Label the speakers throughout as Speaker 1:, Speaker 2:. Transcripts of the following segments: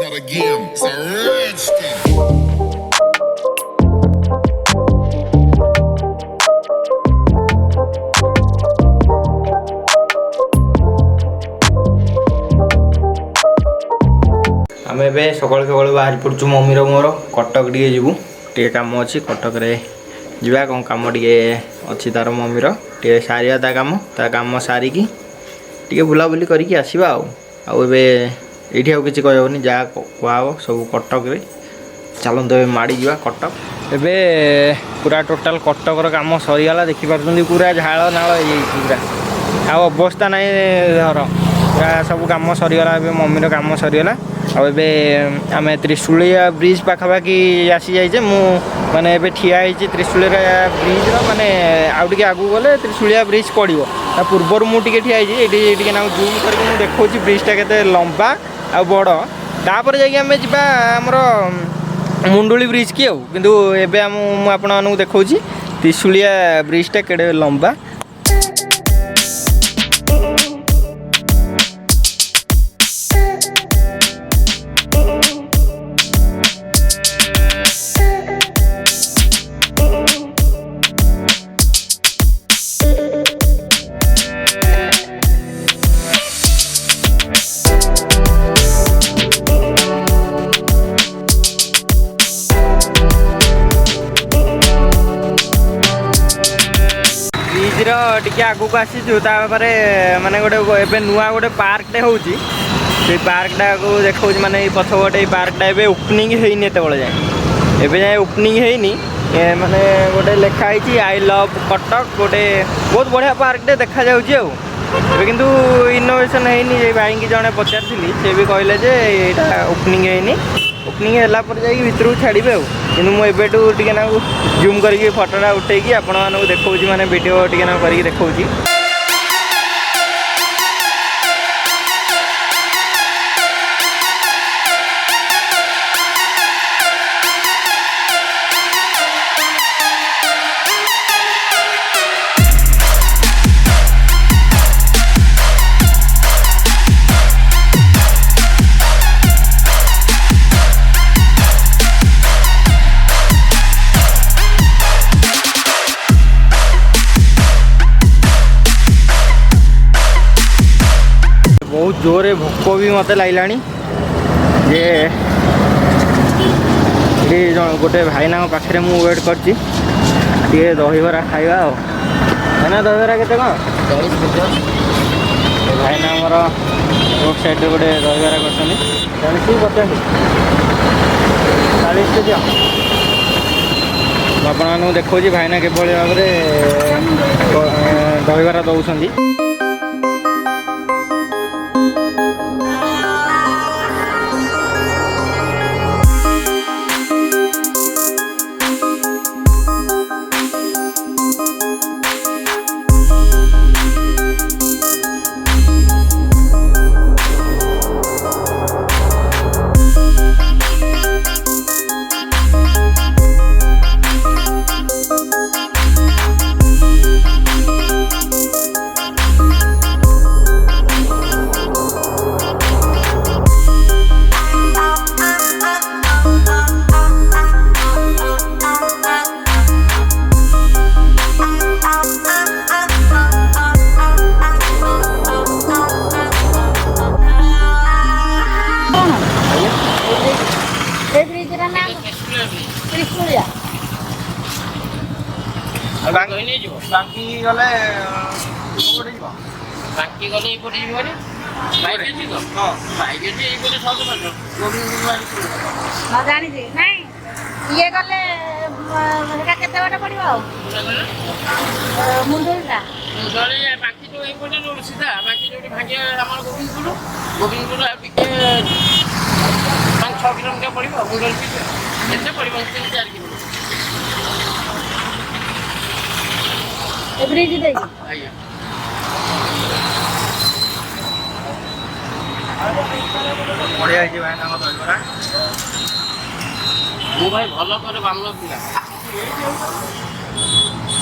Speaker 1: out again. It's a redskin.
Speaker 2: आम ए सका सका बाहर पड़ू मम्मीर मोर कटक टे जीवु टे कम अच्छी कटक जा कौन कम टे अच्छी तार मम्मीर टे सारिया ता कम सारिकी टे बुलाबुली करके आसवा आए ये किसी कहनी जहाँ कह सब कटक चलते ए माड़ी जा कटक एबे पूरा टोटाल कटकर कम सरीगला देखिपुं पूरा झाड़ नाल पूरा आ अवस्था ना धर पूरा सब कम सरीगला मम्मीर कम सरीगला आम त्रिशूलिया ब्रिज पाखापाखि आसी जाइए माने एबे ठिया होती त्रिशूलिया ब्रिज माने आउ टे आगू गले त्रिशूलिया ब्रिज पड़ो ता पूर्वर मुझे ठिया ये जूम करके देखा ब्रिजटा के लंबा आ बड़ तापर जामें जामर मुंडुली ब्रिज की किंतु एबे आपन देखा त्रिशूलिया ब्रिजटा केड़े लंबा टे आगू आसी माने गोटे नुआ गोटे पार्कटे हो पार्कटा को देखा माने पछपटे पार्कटा ए ओपनिंग होनी एत जाए एवं जाए ओपनिंग होनी माने गोटे लिखाई आई लव कटक गोटे बहुत बढ़िया पार्कटे देखा जाऊँगी किंतु इनोवेशन होनी भाई की जड़े पचारि से भी कहले जे यहाँ ओपनिंग होनी ओपनिंग है जाकि भितर छाड़े कि मुझे टे जूम करके फटोटा उठे आपण मानक देखा माने वीडियो टे करके देखा बहुत जोरे भोक भी मत लगे जे गोटे भाईना पाखे मुझे वेट कर दहीबरा खाଇବା है दहीबरा के भाईना आमर रोड साइड गोटे दहीबरा कर 40 के दियो आपको देखा भाईना के भाव में दहीबरा दौरान बाकी गले बाकी गले ये जीवन बाइक तो हां बाइक ये पटे सब ना जानी दे नहीं ये गले हेका केते बाटे पड़िबो मुंडुला मुंडले बाकी तो ये पटे रोड सीधा बाकी जोटी भागे हमर गोविंदपुर टिके 5-6 किलोमीटर पड़िबो मुंडल केते पड़िबो 3-4 किलोमीटर ब्रिज दे आइए बढ़िया है भाई ना दहीबरा मो भाई भल करे बामलो पिला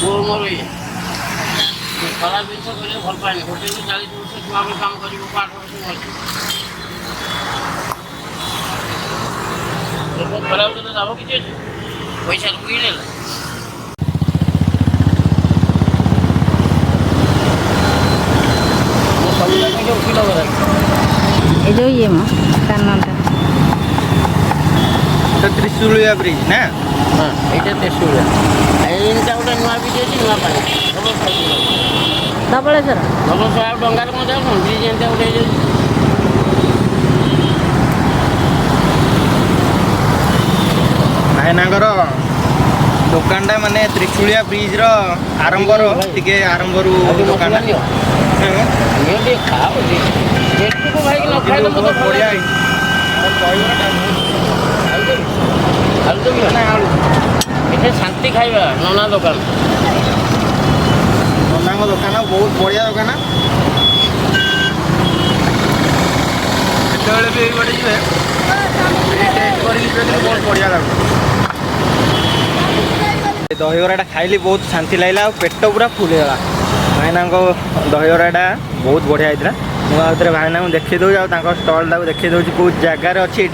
Speaker 2: वो मोर ये खराब जिन करे भल पाए होटल 40 वर्ष छुआ काम करिवो पाठ
Speaker 3: ये जो ये माँ कानटा
Speaker 2: तो त्रिशूलिया ब्रिज ना
Speaker 4: हाँ ये त्रिशूलिया इनका गोटे नुआ ब्रिज अच्छी नुआ पानी
Speaker 3: धबलेश्वर
Speaker 4: धबलेश्वर डंगार कौन जाओ ब्रिज एंता गोटे
Speaker 2: भाईनागर दुकानटा माने त्रिशूलिया ब्रिज रो आरंभर टिके आरंभरू दुकान
Speaker 4: खाओ भाई न खाए तो
Speaker 2: बढ़िया
Speaker 4: एठे शांति खाइबा नना दुकान
Speaker 2: नना दुकान बहुत बढ़िया दुकान केतବେଳେ भी एइबडे जिवे टेस्ट करी बहुत बढ़िया लागो दहीबराटा खाइली बहुत शांति लागला और पेट पूरा फुल गला भाईना दहीबराटा बहुत बढ़िया होता मुझे भाईना देखी दूँ स्टल टाक देखी दूँ कौ जगार अच्छी ये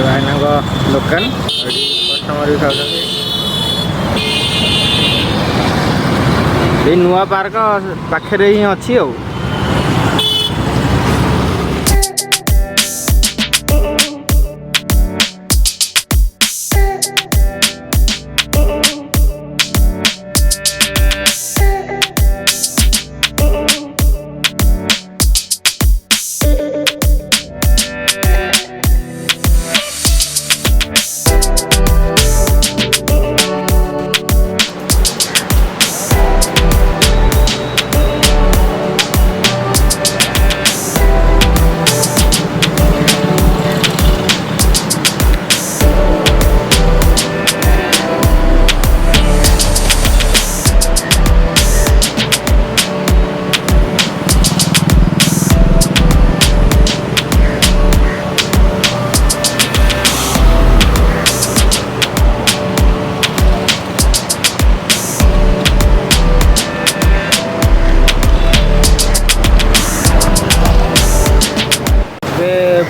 Speaker 2: भाईना दुकान कस्टमर भी खाऊ नुआ पार्क पाखे ही अच्छी आ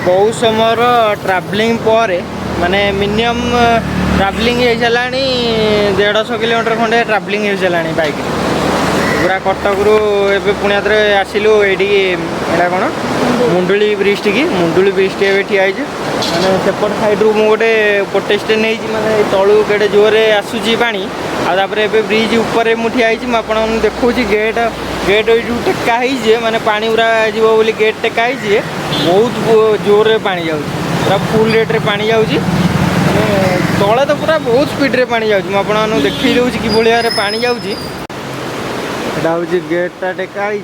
Speaker 2: बहुत समय ट्रावलिंग पर माने मिनिमम ट्रावलिंग हो सारा 150 किलोमीटर खंडे ट्रावलिंग हो सारा बाइक पूरा कटक रू एवं पुणी आसिलु ये कौन Munduli bridge T Munduli bridge T ठिया मैंने सेपट साइड रू गोटे प्रोटेस्ट नहीं माने तलू केड़े जोरे आसूची पानी आपर ए ब्रिज उपर मुझे ठिया देखा गेट गेट ये टेकाही माने पानी पूरा जीव बोली गेट टेकाही बहुत जोर रे पानी जाऊँ पूरा फुल रेट रे पानी जाऊँ तले तो पूरा बहुत स्पीड रे पानी जाऊँ मुझे देखी दूसरी कि भाई पानी जाऊँ हूँ गेटा टेकाही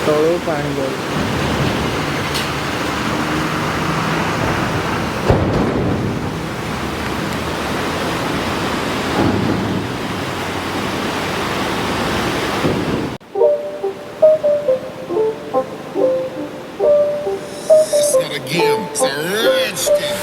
Speaker 2: तलू पानी जाऊँ
Speaker 1: It's not a game, it's a rich thing.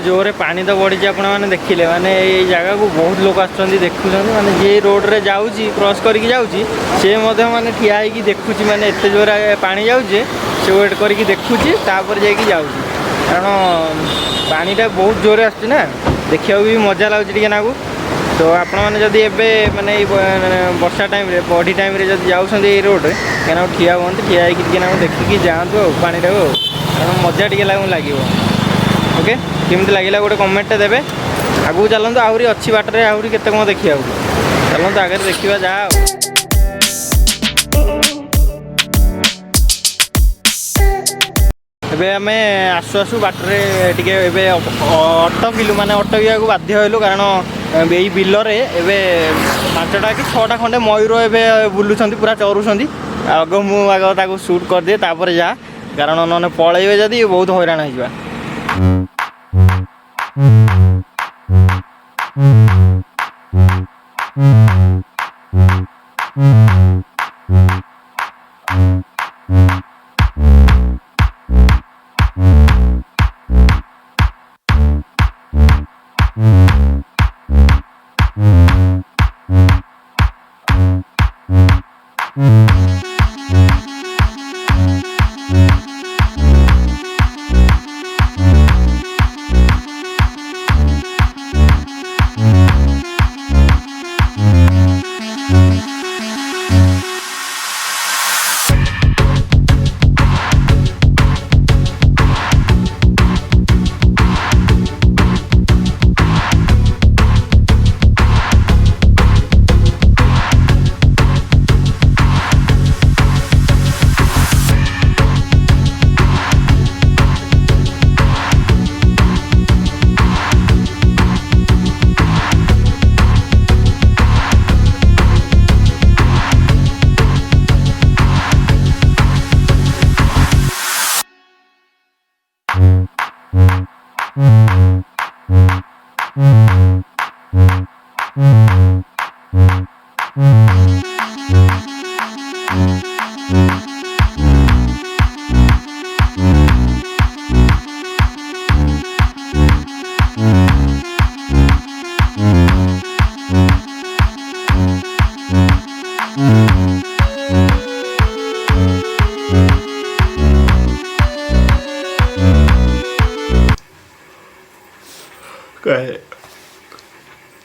Speaker 2: जोरे पानी तो बढ़ी आप देखिले माने ये जगह को बहुत लोग आसुँच देखुं माने जे रोड रे जाऊँगी क्रॉस करके जाऊँगी सी माने ठिया होगी देखुची माने एत जोर पानी जाऊँचे से वेट करके देखुची तापर जाकि जाऊँगी कारण पानीटा बहुत जोर आसुना देखा भी मजा लगुच नाकू तो आपण मैंने जदि एवं माने वर्षा टाइम रे बड़ी टाइम रे जब जाऊँ ये रोड रे क्या ठिया हूँ ठिया होना देखिकी जातु पानी कारण मजा टे लगे ओके केमती लगे गोटे कमेंट देवे आगू चलते आहरी अच्छी बाटर आहरी केते कौन देखा चलते आगे देखा जा एबे आमे आसु आसु बाटरे टिके एबे अटकिलु माने अटकिया को बाध्य होइलु कारण एई बिलरे एबे 5टा कि 6टा खंडे मयूर एबे बुलुछंती पूरा चरुछंती आगो मु आगो ताको शूट कर दे तापर जा कारण नने पळेबे जदी बहुत हैरान होइबा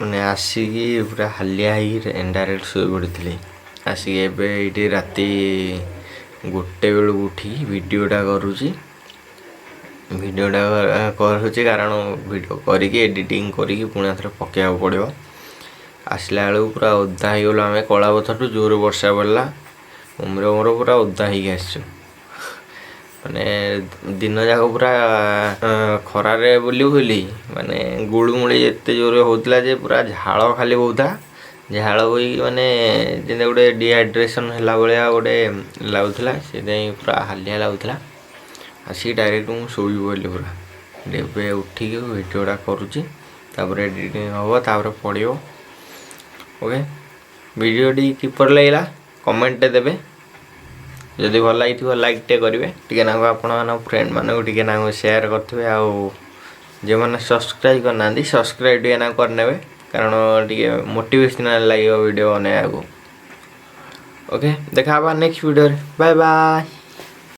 Speaker 2: ମାନେ ଆସିକି ପୁରା ହାଲିଆ ହେଇକି ଡାଇରେକ୍ଟ ଶୋଇ ପଡ଼ିଥିଲି। ଆସିକି ଏବେ ଏଇଠି ରାତି 1 ବେଳକୁ ଉଠିକି ଭିଡ଼ିଓଟା କରୁଛି। ଭିଡ଼ିଓଟା କରୁଛି କାରଣ ଭିଡ଼ିଓ କରିକି ଏଡ଼ିଟିଂ କରିକି ପୁଣି ଥରେ ପକାଇବାକୁ ପଡ଼ିବ। ଆସିଲା ବେଳକୁ ପୁରା ଓଦା ହେଇଗଲୁ ଆମେ କଳାପଥରଠୁ ଜୋର ବର୍ଷା ପଡ଼ିଲା। ମମିର ମୋର ପୁରା ଓଦା ହେଇକି ଆସିଛୁ। ମାନେ ଦିନ ଯାକ ପୁରା ଖରାରେ ବୁଲି ମାନେ ଗୁଳୁମୁଳି ଏତେ ଜୋରରେ ହେଉଥିଲା ଯେ ପୁରା ଝାଳ ଖାଲି ବହୁଥିଲା। ଝାଳ ବୋହିକି ମାନେ ଯେମିତି ଗୋଟେ ଡିହାଇଡ୍ରେସନ୍ ହେଲା ଭଳିଆ ଗୋଟେ ଲାଗୁଥିଲା। ସେଥିପାଇଁ ପୁରା ହାଲିଆ ଲାଗୁଥିଲା। ଆସିକି ଡାଇରେକ୍ଟ ମୁଁ ଶୋଇବି ବୋଲି ପୁରା ଏବେ ଉଠିକି ଭିଡ଼ିଓଟା କରୁଛି। ତାପରେ ଏଡ଼ିଟିଂ ହେବ, ତାପରେ ପଡ଼ିବ। ଓକେ, ଭିଡ଼ିଓଟି କିପରି ଲାଗିଲା କମେଣ୍ଟରେ ଦେବେ। ଯଦି ଭଲ ଲାଗିଥିବ ଲାଇକ୍ଟେ କରିବେ। ଟିକେ ନାକୁ ଆପଣମାନଙ୍କ ଫ୍ରେଣ୍ଡମାନଙ୍କୁ ଟିକେ ନାକୁ ସେୟାର କରିଥିବେ। ଆଉ ଯେଉଁମାନେ ସବସ୍କ୍ରାଇବ୍ କରିନାହାନ୍ତି ସବସ୍କ୍ରାଇବ୍ ଟିକେ ନାକୁ କରିନେବେ, କାରଣ ଟିକେ ମୋଟିଭେସନାଲ୍ ଲାଗିବ ଭିଡ଼ିଓ ବନେଇବାକୁ। ଓକେ, ଦେଖା ହେବା ନେକ୍ସଟ ଭିଡ଼ିଓରେ। Bye bye.